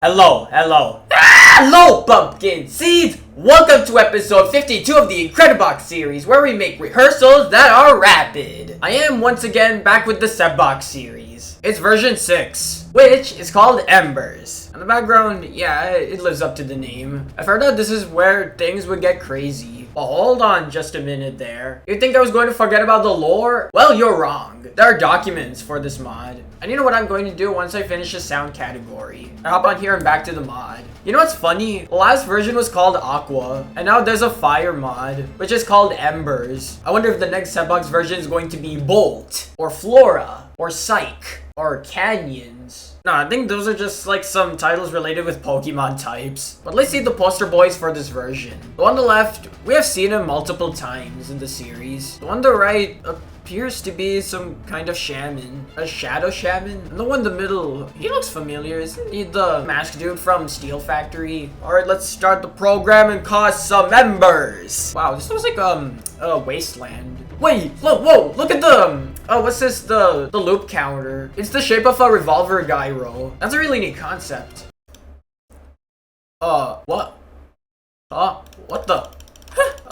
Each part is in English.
Hello, pumpkin seeds! Welcome to episode 52 of the Incredibox series, where we make rehearsals that are rapid. I am once again back with the Sepbox series. It's version 6, which is called Embers. And the background, yeah, it lives up to the name. I've heard that this is where things would get crazy. But hold on just a minute there. You think I was going to forget about the lore? Well, you're wrong. There are documents for this mod. And you know what I'm going to do once I finish the sound category? I hop on here and back to the mod. You know what's funny? The last version was called Aqua, and now there's a fire mod, which is called Embers. I wonder if the next Sepbox version is going to be Bolt, or Flora, or Psych, or Canyons. No, I think those are just like some titles related with Pokemon types. But let's see the poster boys for this version. The one on the left, we have seen him multiple times in the series. The one on the right appears to be some kind of shaman. A shadow shaman? And the one in the middle, he looks familiar. Isn't he the masked dude from Steel Factory? Alright, let's start the program and cause some embers. Wow, this looks like a wasteland. Wait, whoa, look at the, what's this, the loop counter. It's the shape of a revolver gyro. That's a really neat concept. What? What the?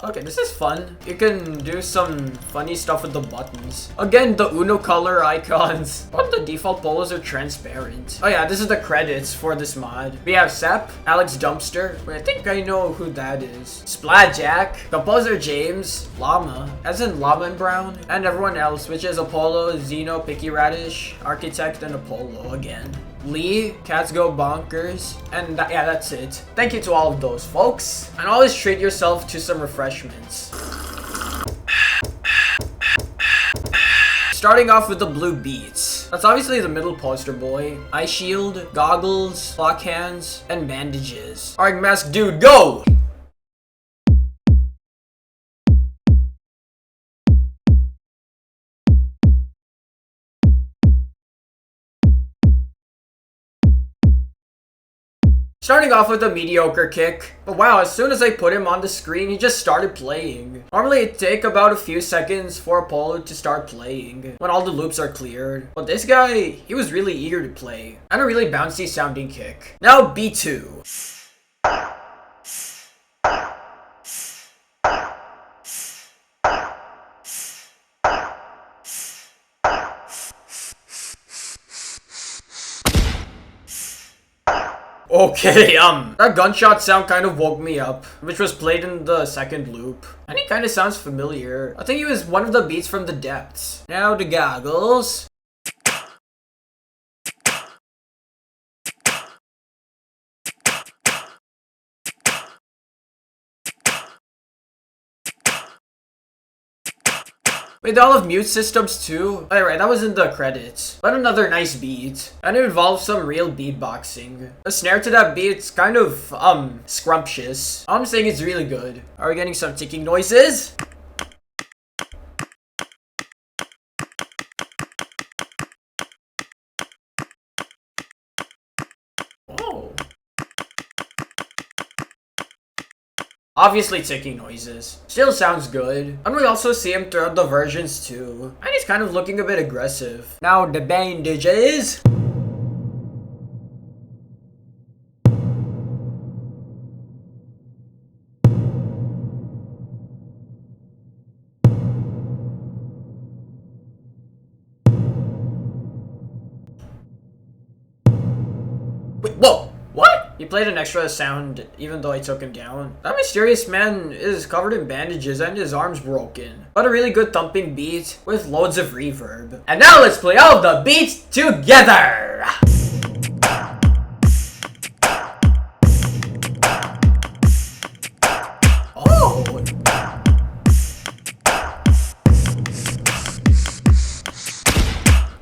Okay, this is fun. You can do some funny stuff with the buttons. Again, the Uno color icons. What, the default polos are transparent. Oh yeah, this is the credits for this mod. We have Sep, Alex Dumpster. Wait, I think I know who that is. Splatjack, composer James, Llama, as in Llama and Brown, and everyone else, which is Apollo, Zeno, Picky Radish, Architect, and Apollo again. Lee, Cats Go Bonkers, and yeah, that's it. Thank you to all of those folks, and always treat yourself to some refreshments. Starting off with the blue beats. That's obviously the middle poster boy. Eye shield, goggles, lock hands, and bandages. Alright, mask dude, go! Starting off with a mediocre kick, but wow, as soon as I put him on the screen, he just started playing. Normally it'd take about a few seconds for Apollo to start playing, when all the loops are cleared. But this guy, he was really eager to play, and a really bouncy sounding kick. Now B2. Okay, that gunshot sound kind of woke me up, which was played in the second loop. And he kind of sounds familiar. I think he was one of the beats from the depths. Now the goggles. Wait, they all have mute systems too? Alright, that was in the credits. But another nice beat. And it involves some real beatboxing. The snare to that beat's kind of, scrumptious. All I'm saying is really good. Are we getting some ticking noises? Oh. Obviously ticking noises. Still sounds good. And we also see him throughout the versions too. And he's kind of looking a bit aggressive. Now the bandages. Wait, whoa! He played an extra sound even though I took him down. That mysterious man is covered in bandages and his arm's broken. But a really good thumping beat with loads of reverb. And now let's play all of the beats together! Oh!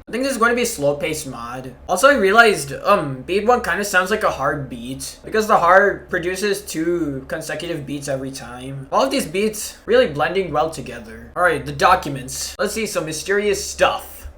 I think this is going to be a slow-paced mod. Also, I realized, beat 1 kind of sounds like a hard beat, because the hard produces 2 consecutive beats every time. All of these beats really blending well together. Alright, the documents. Let's see some mysterious stuff.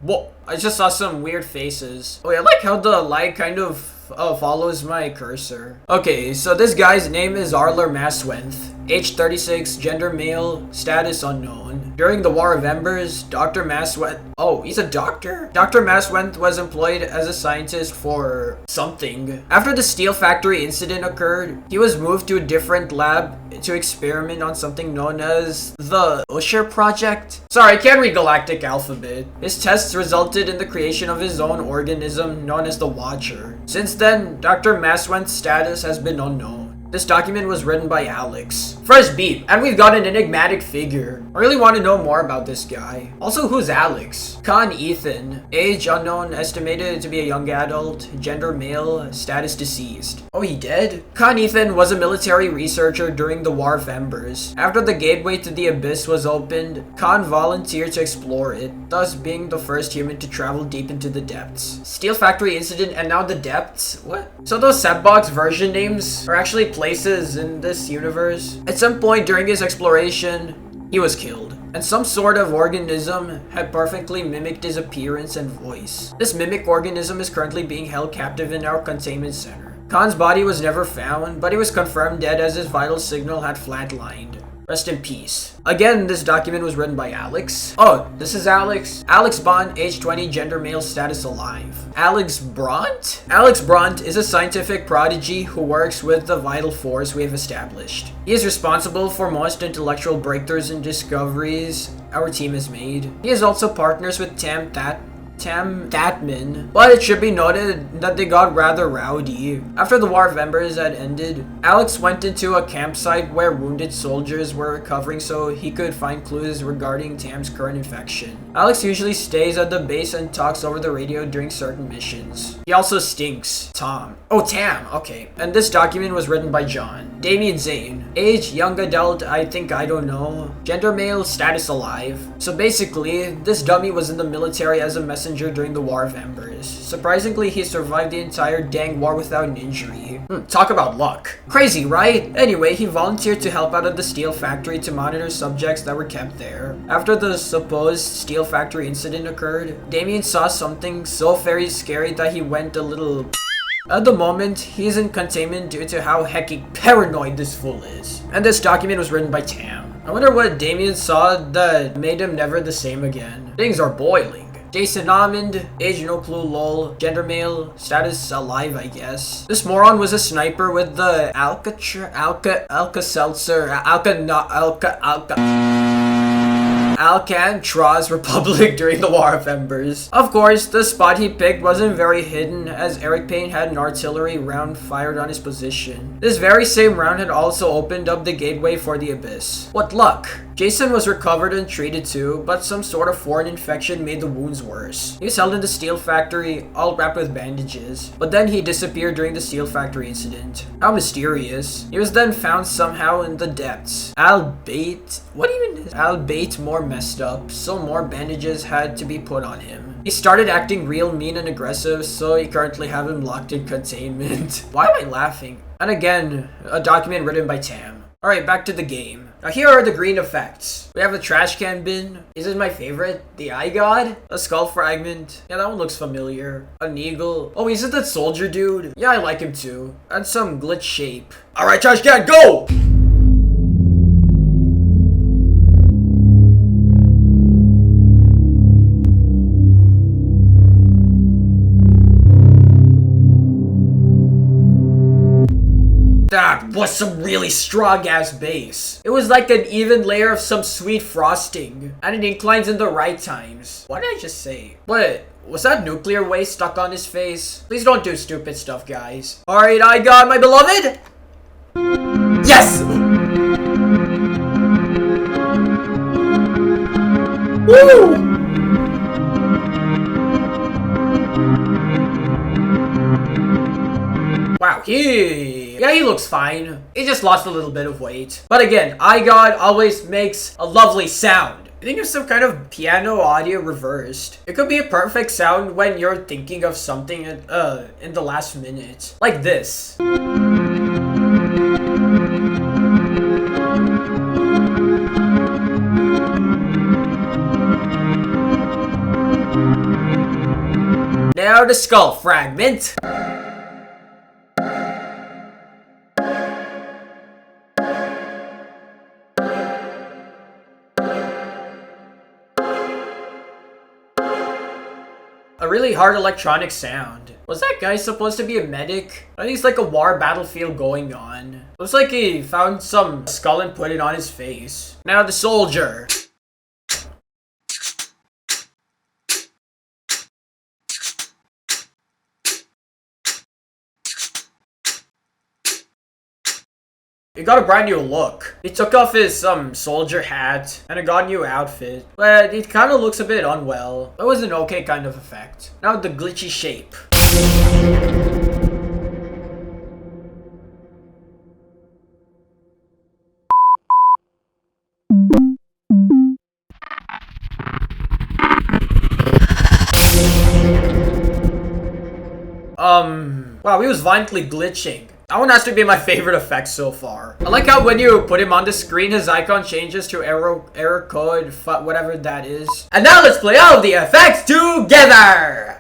Whoa, I just saw some weird faces. Oh, I like how the light kind of follows my cursor. Okay, so this guy's name is Arler Maswenth. Age 36, gender male, status unknown. During the War of Embers, Dr. Maswenth... Oh, he's a doctor? Dr. Maswenth was employed as a scientist for something. After the steel factory incident occurred, he was moved to a different lab to experiment on something known as the Usher Project. Sorry, I can't read galactic alphabet. His tests resulted in the creation of his own organism known as the Watcher. Since then, Dr. Maswenth's status has been unknown. This document was written by Alex. First beat, and we've got an enigmatic figure. I really want to know more about this guy. Also, who's Alex? Con Ethan. Age unknown, estimated to be a young adult. Gender male, status deceased. Oh, he dead? Con Ethan was a military researcher during the War of Embers. After the gateway to the Abyss was opened, Con volunteered to explore it, thus being the first human to travel deep into the depths. Steel factory incident and now the depths? What? So those Sepbox version names are actually places in this universe? At some point during his exploration, he was killed, and some sort of organism had perfectly mimicked his appearance and voice. This mimic organism is currently being held captive in our containment center. Khan's body was never found, but he was confirmed dead as his vital signal had flatlined. Rest in peace. Again, this document was written by Alex. Oh, this is Alex. Alex Bond, age 20, gender male, status alive. Alex Brandt? Alex Brandt is a scientific prodigy who works with the vital force we have established. He is responsible for most intellectual breakthroughs and discoveries our team has made. He is also partners with Tam Tatman, but it should be noted that they got rather rowdy. After the War of Embers had ended, Alex went into a campsite where wounded soldiers were recovering so he could find clues regarding Tam's current infection. Alex usually stays at the base and talks over the radio during certain missions. He also stinks. Tom. Oh, Tam, okay. And this document was written by John. Damien Zane. Age, young adult, I don't know. Gender male, status alive. So basically, this dummy was in the military as a messenger during the War of Embers. Surprisingly, he survived the entire dang war without an injury. Talk about luck. Crazy, right? Anyway, he volunteered to help out at the steel factory to monitor subjects that were kept there. After the supposed steel factory incident occurred, Damien saw something so very scary that he went a little... At the moment, he's in containment due to how heckin' paranoid this fool is. And this document was written by Tam. I wonder what Damien saw that made him never the same again. Things are boiling. Jason Almond, age no clue lol, gender male, status alive I guess. This moron was a sniper with the Alcatraz Republic during the War of Embers. Of course, the spot he picked wasn't very hidden as Eric Payne had an artillery round fired on his position. This very same round had also opened up the gateway for the Abyss. What luck! Jason was recovered and treated too, but some sort of foreign infection made the wounds worse. He was held in the steel factory, all wrapped with bandages, but then he disappeared during the steel factory incident. How mysterious. He was then found somehow in the depths. Albeit, what even is albeit more messed up, so more bandages had to be put on him. He started acting real mean and aggressive, so we currently have him locked in containment. Why am I laughing? And again, a document written by Tam. Alright, back to the game. Now here are the green effects. We have a trash can bin. This is my favorite. The Eye God. A skull fragment. Yeah, that one looks familiar. An eagle. Oh, is it that soldier dude? Yeah, I like him too. And some glitch shape. Alright, trash can, go! That was some really strong ass bass. It was like an even layer of some sweet frosting. And it inclines in the right times. What did I just say? What? Was that nuclear waste stuck on his face? Please don't do stupid stuff, guys. Alright, I got my beloved! Yes! Woo! Wow, he looks fine. He just lost a little bit of weight. But again, iGod always makes a lovely sound. I think it's some kind of piano audio reversed. It could be a perfect sound when you're thinking of something in the last minute. Like this. out a skull fragment. A really hard electronic sound. Was that guy supposed to be a medic? I think it's like a war battlefield going on. Looks like he found some skull and put it on his face. Now the soldier. He got a brand new look. He took off his soldier hat and got a new outfit. But it kind of looks a bit unwell. It was an okay kind of effect. Now the glitchy shape. Wow, he was violently glitching. That one has to be my favorite effect so far. I like how when you put him on the screen, his icon changes to error code, whatever that is. And now let's play all of the effects together!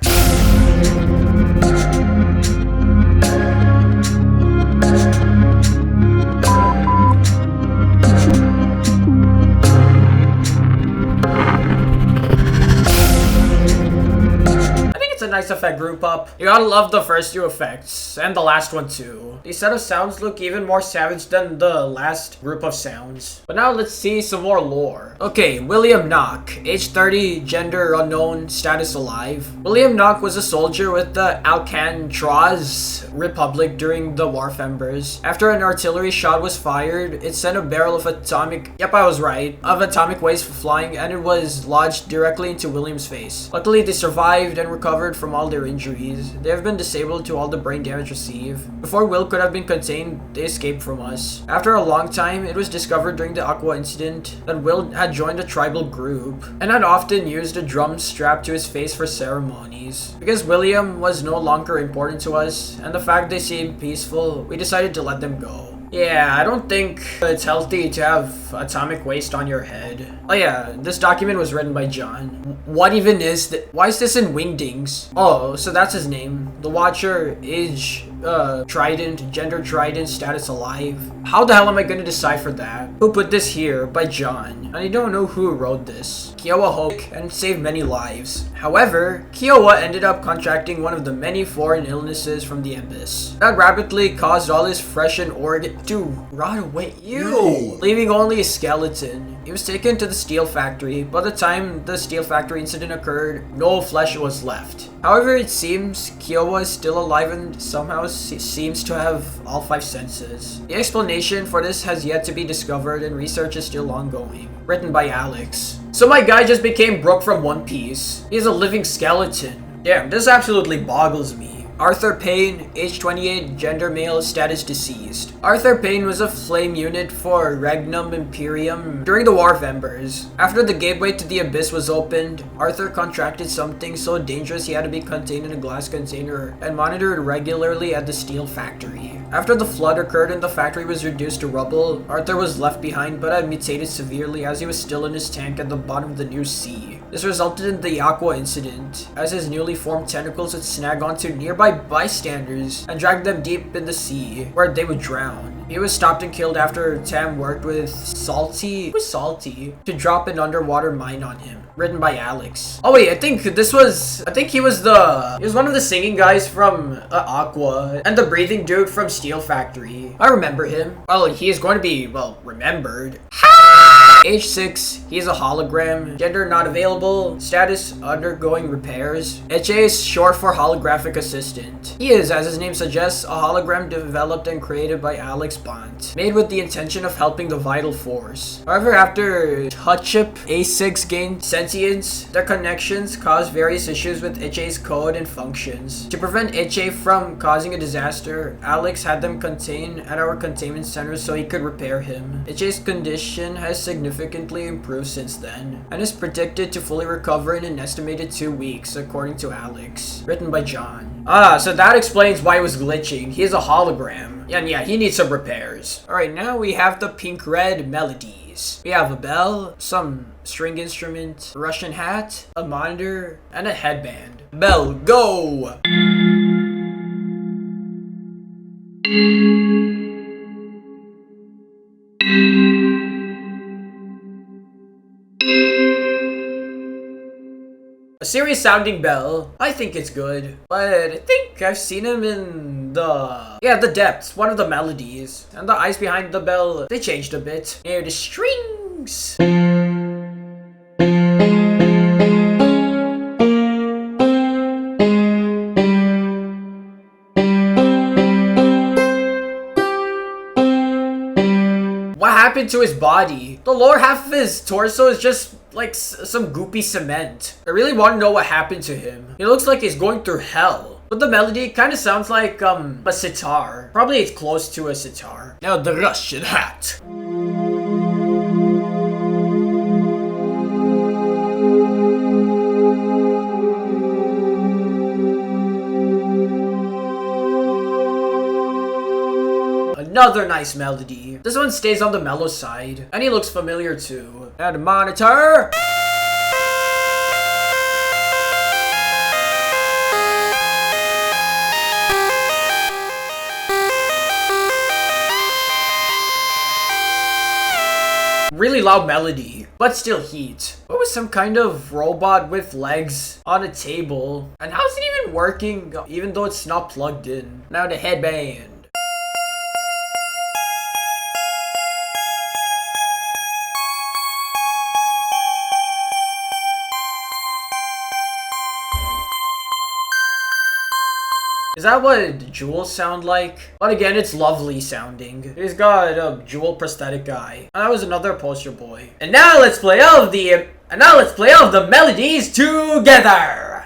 A nice effect group up. You gotta love the first two effects, and the last one too. These set of sounds look even more savage than the last group of sounds. But now let's see some more lore. Okay, William Knock, age 30, gender unknown, status alive. William Knock was a soldier with the Alcatraz Republic during the War of Embers. After an artillery shot was fired, it sent a barrel of atomic waste flying, and it was lodged directly into William's face. Luckily, they survived and recovered from all their injuries. They have been disabled to all the brain damage received. Before Will could have been contained, they escaped from us. After a long time, it was discovered during the Aqua incident that Will had joined a tribal group and had often used a drum strapped to his face for ceremonies. Because William was no longer important to us, and the fact they seemed peaceful, we decided to let them go. Yeah, I don't think it's healthy to have atomic waste on your head. Oh yeah, this document was written by John. What even is that? Why is this in Wingdings? Oh, so that's his name. The Watcher, age, Trident, gender Trident, status alive. How the hell am I gonna decipher that? Who put this here? By John. And I don't know who wrote this. Kiowa hoped and saved many lives. However, Kiowa ended up contracting one of the many foreign illnesses from the abyss. That rapidly caused all his freshened organs to rot away, leaving only a skeleton. He was taken to the steel factory. By the time the steel factory incident occurred, no flesh was left. However, it seems Kiowa is still alive and somehow seems to have all 5 senses. The explanation for this has yet to be discovered and research is still ongoing. Written by Alex. So my guy just became Brook from One Piece. He's a living skeleton. Damn, this absolutely boggles me. Arthur Payne, age 28, gender male, status deceased. Arthur Payne was a flame unit for Regnum Imperium during the War of Embers. After the gateway to the Abyss was opened, Arthur contracted something so dangerous he had to be contained in a glass container and monitored regularly at the steel factory. After the flood occurred and the factory was reduced to rubble, Arthur was left behind but had mutated severely as he was still in his tank at the bottom of the new sea. This resulted in the Aqua incident, as his newly formed tentacles would snag onto nearby bystanders and drag them deep in the sea, where they would drown. He was stopped and killed after Tam worked with Salty to drop an underwater mine on him. Written by Alex. Oh wait, I think he was one of the singing guys from Aqua and the breathing dude from Steel Factory. I remember him. Well, he is going to be, remembered. Age 6, he is a hologram. Gender not available. Status undergoing repairs. HA is short for holographic assistant. He is, as his name suggests, a hologram developed and created by Alex Bont, made with the intention of helping the Vital Force. However, after Touchip A6 gained sentience, their connections caused various issues with HA's code and functions. To prevent HA from causing a disaster, Alex had them contained at our containment center so he could repair him. HA's condition has significantly improved since then, and is predicted to fully recover in an estimated 2 weeks, according to Alex. Written by John. So that explains why he was glitching. He is a hologram. And yeah, he needs some repairs. Alright, now we have the pink-red melodies. things. We have a bell, some string instrument, a Russian hat, a monitor, and a headband. Bell, go! A serious sounding bell. I think it's good. But I think I've seen him in the depths, one of the melodies. And the eyes behind the bell, they changed a bit. Here, the strings. What happened to his body? The lower half of his torso is just like some goopy cement. I really want to know what happened to him. He looks like he's going through hell. But the melody kind of sounds like a sitar. Probably it's close to a sitar. Now the Russian hat. Another nice melody. This one stays on the mellow side. And he looks familiar too. And the monitor. Really loud melody, but still heat. What was some kind of robot with legs on a table? And how's it even working even though it's not plugged in? Now the headband. Is that what jewels sound like? But again, it's lovely sounding. He's got a jewel prosthetic guy. And that was another poster boy. And now let's play all of the melodies together.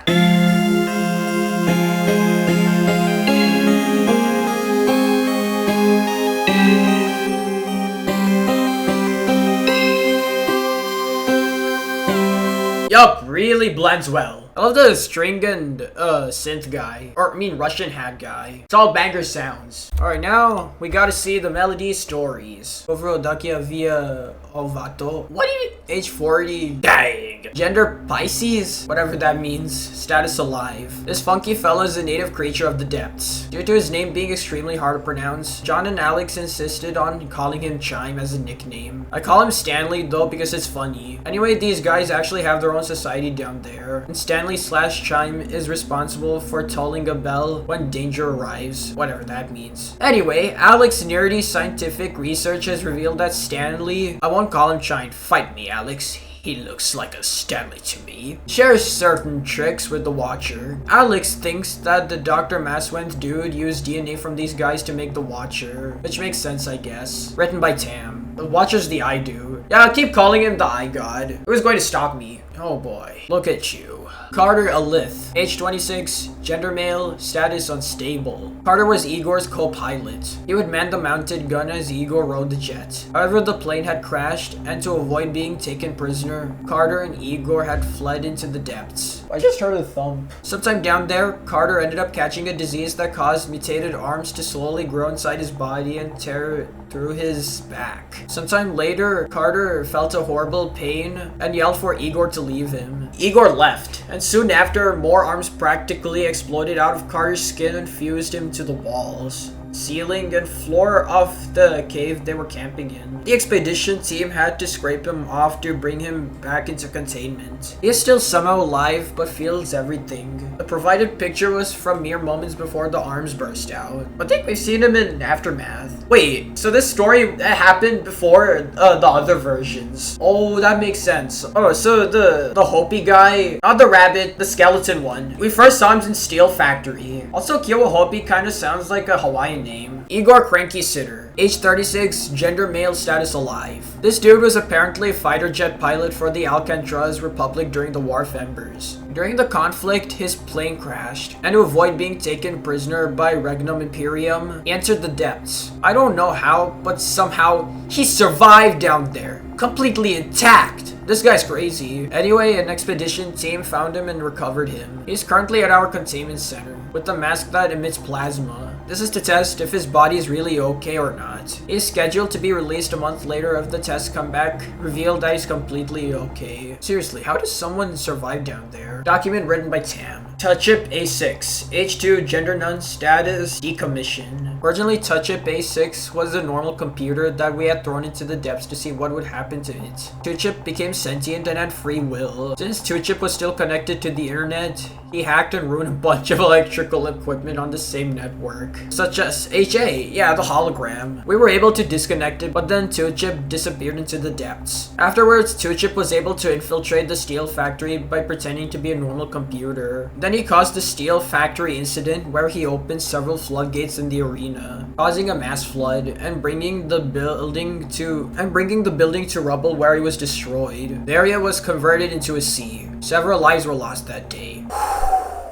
Yup, really blends well. I love the string and synth guy. Or, I mean, Russian hat guy. It's all banger sounds. Alright, now we gotta see the melody stories. Ovrodakia via Ovato. What do you mean? Age 40. Dang. Gender Pisces? Whatever that means. Status alive. This funky fella is a native creature of the depths. Due to his name being extremely hard to pronounce, John and Alex insisted on calling him Chime as a nickname. I call him Stanley though because it's funny. Anyway, these guys actually have their own society down there. And Stanley/Chime is responsible for tolling a bell when danger arrives. Whatever that means. Anyway, Alex's nerdy scientific research has revealed that Stanley, I won't call him Chime, fight me Alex. He looks like a Stanley to me. Shares certain tricks with the Watcher. Alex thinks that the Dr. Maswent dude used DNA from these guys to make the Watcher. Which makes sense, I guess. Written by Tam. The Watcher's the eye dude. Yeah, I'll keep calling him the eye god. Who's going to stop me? Oh boy. Look at you. Carter Alith. Age 26. Gender male. Status unstable. Carter was Igor's co-pilot. He would man the mounted gun as Igor rode the jet. However, the plane had crashed, and to avoid being taken prisoner, Carter and Igor had fled into the depths. I just heard a thump. Sometime down there, Carter ended up catching a disease that caused mutated arms to slowly grow inside his body and tear through his back. Sometime later, Carter felt a horrible pain and yelled for Igor to leave him. Igor left, and soon after, more arms practically exploded out of Carter's skin and fused him to the walls, ceiling, and floor of the cave they were camping in. The expedition team had to scrape him off to bring him back into containment. He is still somehow alive, but feels everything. The provided picture was from mere moments before the arms burst out. I think we've seen him in Aftermath. Wait, so this story happened before the other versions. Oh, that makes sense. Oh, so the Hopi guy, not the rabbit, the skeleton one. We first saw him in Steel Factory. Also, Kyowa Hopi kind of sounds like a Hawaiian name. Igor Cranky Sitter. Age 36, gender male, status alive. This dude was apparently a fighter jet pilot for the Alcatraz Republic during the War of Embers. During the conflict, his plane crashed, and to avoid being taken prisoner by Regnum Imperium, he entered the depths. I don't know how, but somehow he survived down there, completely intact. This guy's crazy. Anyway, an expedition team found him and recovered him. He's currently at our containment center, with a mask that emits plasma. This is to test if his body is really okay or not. He is scheduled to be released a month later if the tests come back revealed that he's completely okay. Seriously, how does someone survive down there? Document written by Tam. Touchip A6. Age 2, gender none, status decommission. Originally, Touchip A6 was a normal computer that we had thrown into the depths to see what would happen to it. Touchip became sentient and had free will. Since Touchip was still connected to the internet, he hacked and ruined a bunch of electrical equipment on the same network, such as HA, yeah, the hologram. We were able to disconnect it, but then Touchip disappeared into the depths. Afterwards, Touchip was able to infiltrate the steel factory by pretending to be a normal computer. Then he caused the steel factory incident where he opened several floodgates in the arena, causing a mass flood and bringing the building to rubble where he was destroyed. The area was converted into a sea. Several lives were lost that day.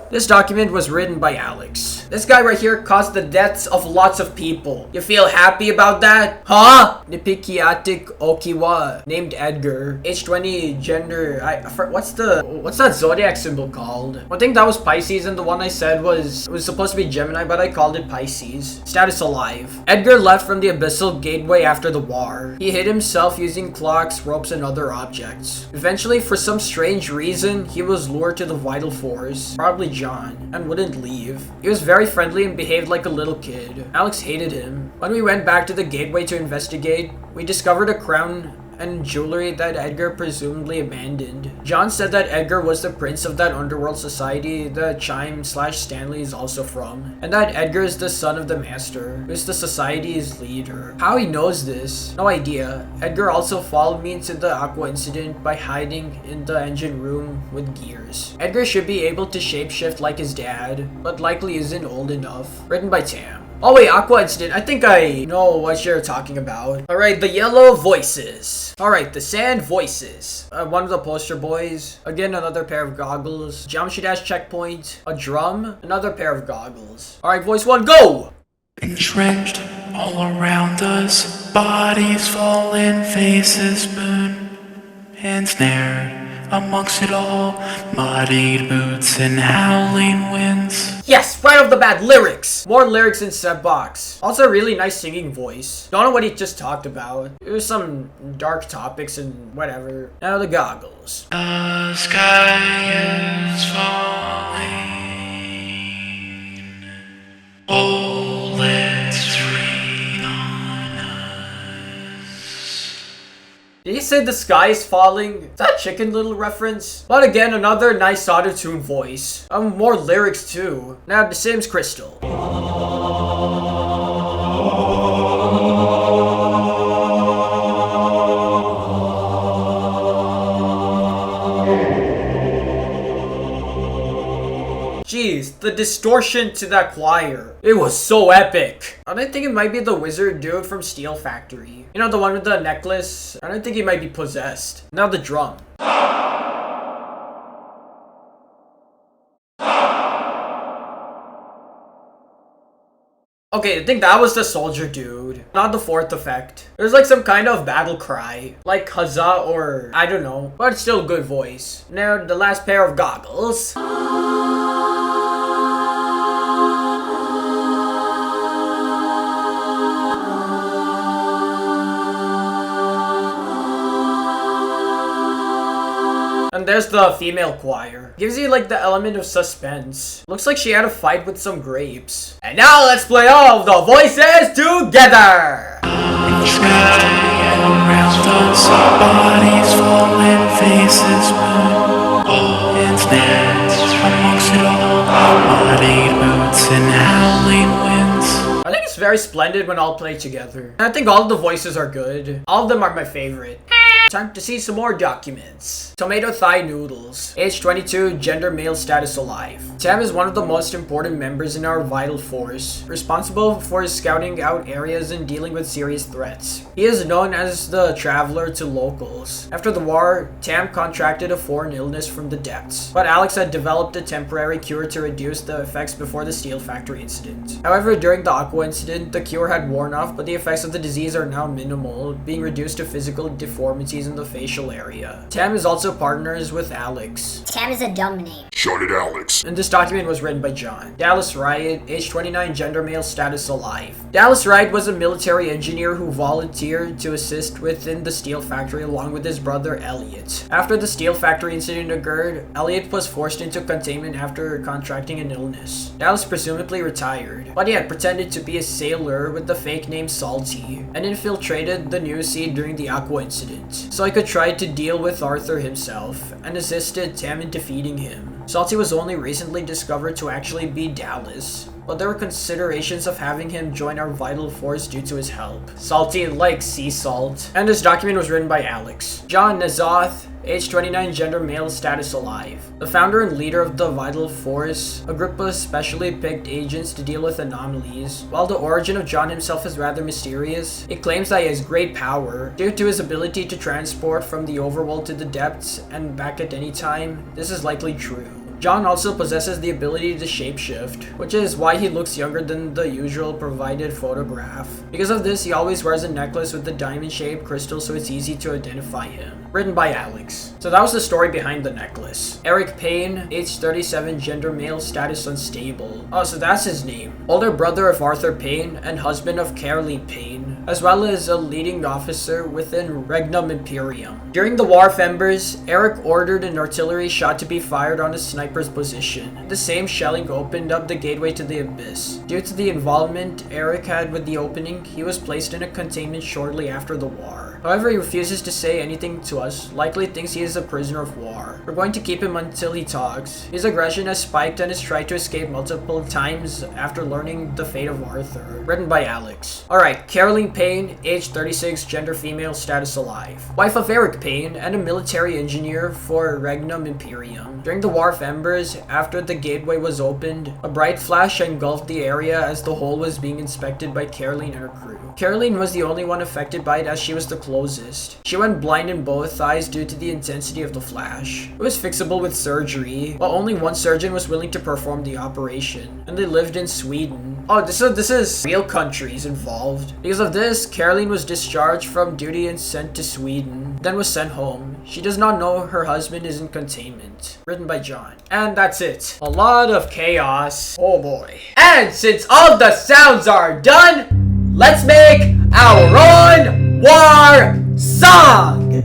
This document was written by Alex. This guy right here caused the deaths of lots of people. You feel happy about that? Huh? Nipikiatic Okiwa, named Edgar. Age 20, gender, what's that zodiac symbol called? I think that was Pisces, and the one I said it was supposed to be Gemini, but I called it Pisces. Status alive. Edgar left from the Abyssal Gateway after the war. He hid himself using clocks, ropes, and other objects. Eventually, for some strange reason, he was lured to the Vital Force, probably John, and wouldn't leave. He was very friendly and behaved like a little kid. Alex hated him. When we went back to the gateway to investigate, we discovered a crown and jewelry that Edgar presumably abandoned. John said that Edgar was the prince of that underworld society that Chime/Stanley is also from, and that Edgar is the son of the master, who is the society's leader. How he knows this? No idea. Edgar also followed me into the Aqua incident by hiding in the engine room with gears. Edgar should be able to shapeshift like his dad, but likely isn't old enough. Written by Tam. Oh wait, Aqua Incident. I think I know what you're talking about. Alright, the yellow voices. Alright, the sand voices. One of the poster boys. Again, another pair of goggles. Geometry dash checkpoint. A drum. Another pair of goggles. Alright, voice 1, go! Entrenched all around us. Bodies fallen, faces burn and snare. Amongst it all, muddied boots and howling winds. Yes, right off the bat, lyrics. More lyrics in Sepbox. Also, a really nice singing voice. Don't know what he just talked about. It was some dark topics and whatever. Now the goggles. The sky is falling. Oh, let's rain on us. Did he say the sky is falling? Is that Chicken Little reference? But again, another nice auto-tune voice. More lyrics too. Now the Sims Crystal. Jeez, the distortion to that choir. It was so epic. I don't think it might be the wizard dude from Steel Factory. You know, the one with the necklace? I don't think he might be possessed. Now the drum. Okay, I think that was the soldier dude, not the fourth effect. There's like some kind of battle cry, like huzzah or I don't know, but it's still a good voice. Now the last pair of goggles. And there's the female choir. Gives you like the element of suspense. Looks like she had a fight with some grapes. And now let's play all of the voices together! Bodies falling, faces burn, and snares amongst it all, muddied boots and howling winds. I think it's very splendid when all play together. I think all of the voices are good. All of them are my favorite. Time to see some more documents. Tomato thigh noodles. Age 22, gender male, status alive. Tam is one of the most important members in our vital force, responsible for scouting out areas and dealing with serious threats. He is known as the traveler to locals. After the war, Tam contracted a foreign illness from the depths, but Alex had developed a temporary cure to reduce the effects before the steel factory incident. However, during the Aqua incident, the cure had worn off, but the effects of the disease are now minimal, being reduced to physical deformities abnormalities in the facial area. Tam is also partners with Alex. Tam is a dumb name. Shut it, Alex. And this document was written by John. Dallas Wright, age 29, gender male, status alive. Dallas Wright was a military engineer who volunteered to assist within the steel factory along with his brother Elliot. After the steel factory incident occurred, Elliot was forced into containment after contracting an illness. Dallas presumably retired, but he had pretended to be a sailor with the fake name Salty and infiltrated the news feed during the Aqua incident, so he could try to deal with Arthur himself and assisted Tam in defeating him. Salty was only recently discovered to actually be Dallas, but there were considerations of having him join our vital force due to his help. Salty likes sea salt. And this document was written by Alex. John Nazoth, age 29, gender male, status alive. The founder and leader of the Vital Force, a group of specially picked agents to deal with anomalies. While the origin of John himself is rather mysterious, it claims that he has great power due to his ability to transport from the overworld to the depths and back at any time. This is likely true. John also possesses the ability to shapeshift, which is why he looks younger than the usual provided photograph. Because of this, he always wears a necklace with the diamond-shaped crystal, so it's easy to identify him. Written by Alex. So that was the story behind the necklace. Eric Payne, age 37, gender male, status unstable. Oh, so that's his name. Older brother of Arthur Payne and husband of Caroline Payne, as well as a leading officer within Regnum Imperium. During the War of Embers, Eric ordered an artillery shot to be fired on a sniper's position. The same shelling opened up the gateway to the abyss. Due to the involvement Eric had with the opening, he was placed in a containment shortly after the war. However, he refuses to say anything to us, likely thinks he is a prisoner of war. We're going to keep him until he talks. His aggression has spiked and has tried to escape multiple times after learning the fate of Arthur. Written by Alex. Alright, Caroline Payne, age 36, gender female, status alive. Wife of Eric Payne and a military engineer for Regnum Imperium. During the War of Embers, after the gateway was opened, a bright flash engulfed the area as the hole was being inspected by Caroline and her crew. Caroline was the only one affected by it as she was the closest. She went blind in both eyes due to the intensity of the flash. It was fixable with surgery, but only one surgeon was willing to perform the operation, and they lived in Sweden. Oh, this is real countries involved. Because of this, Caroline was discharged from duty and sent to Sweden, then was sent home. She does not know her husband is in containment. Written by John. And that's it. A lot of chaos. Oh boy. And since all the sounds are done, let's make our own war song!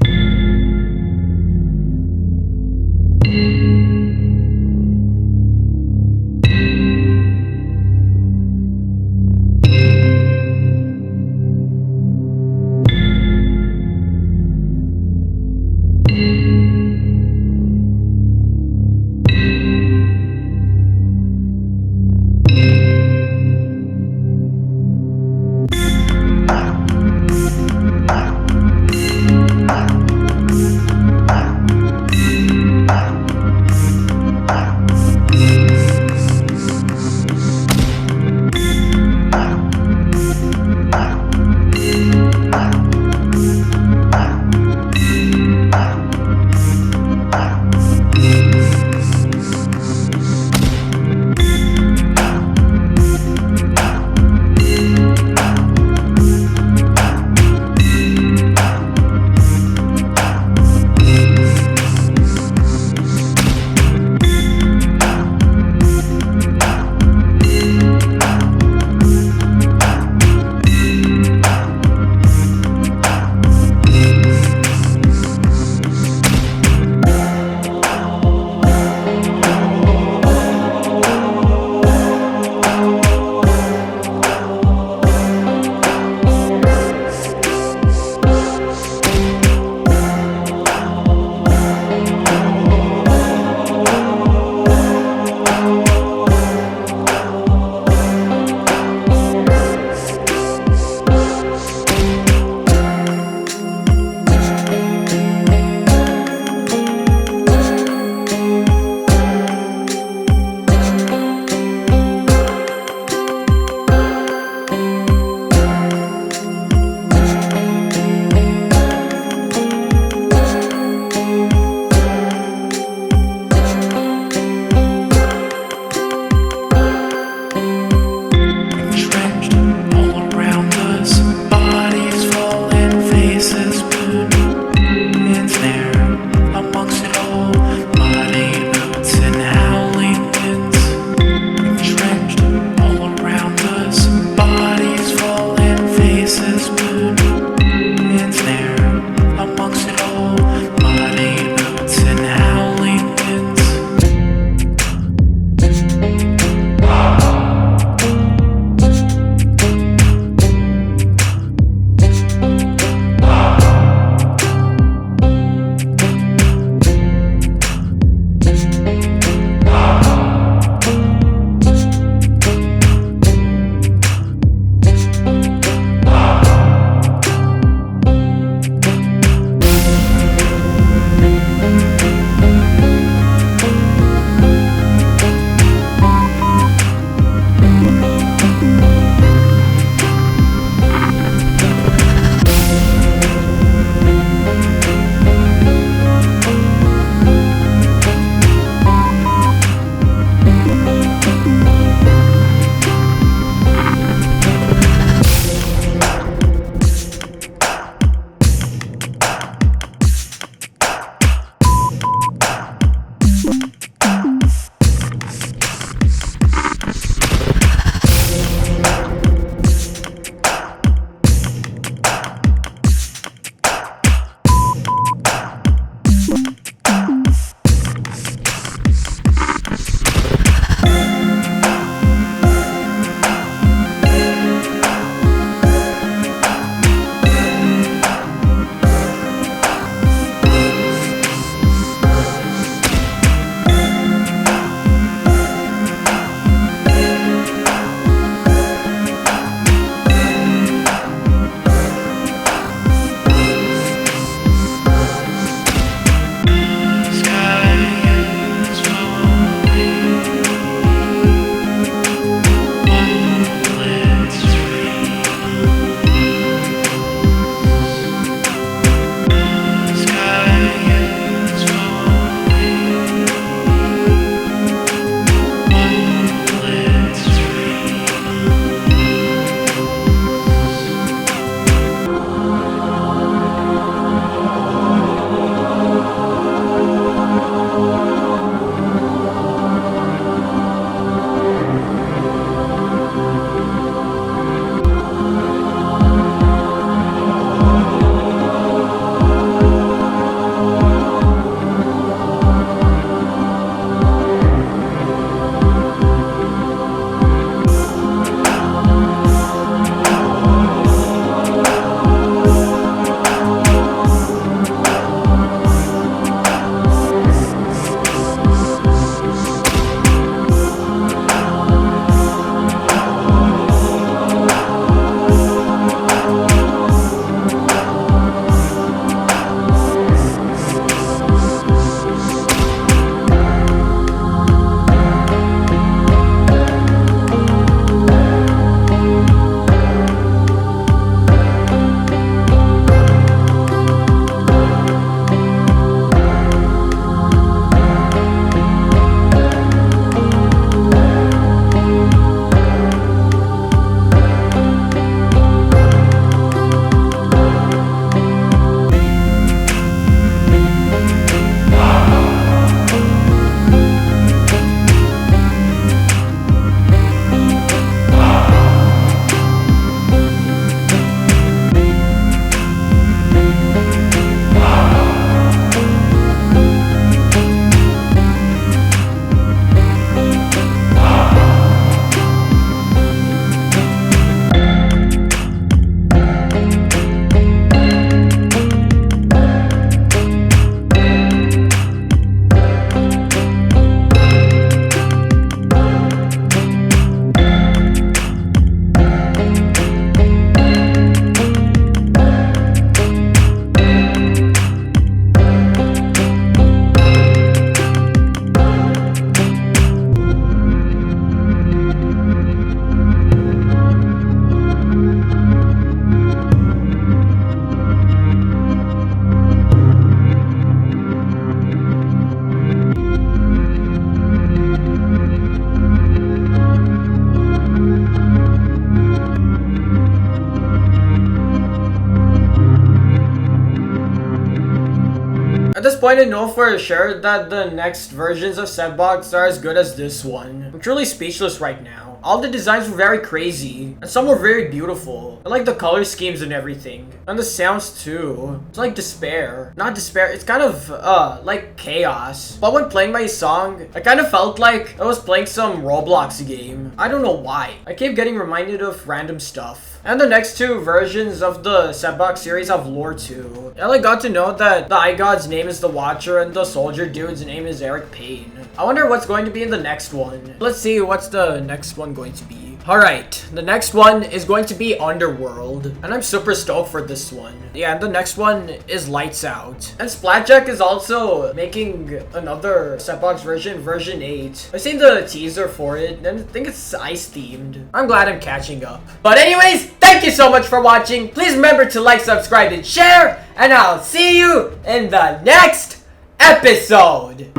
this point, I know for sure that the next versions of Sepbox are as good as this one. I'm truly speechless right now. All the designs were very crazy, and some were very beautiful. I like the color schemes and everything. And the sounds too. It's like despair. Not despair, it's kind of, like chaos. But when playing my song, I kind of felt like I was playing some Roblox game. I don't know why. I keep getting reminded of random stuff. And the next two versions of the Sepbox series have lore too. And I got to know that the Eye God's name is the Watcher and the Soldier Dude's name is Eric Payne. I wonder what's going to be in the next one. Let's see what's the next one going to be. Alright, the next one is going to be Underworld. And I'm super stoked for this one. Yeah, and the next one is Lights Out. And Splatjack is also making another Sepbox version, version 8. I've seen the teaser for it, and I think it's ice themed. I'm glad I'm catching up. But anyways, thank you so much for watching. Please remember to like, subscribe, and share. And I'll see you in the next episode.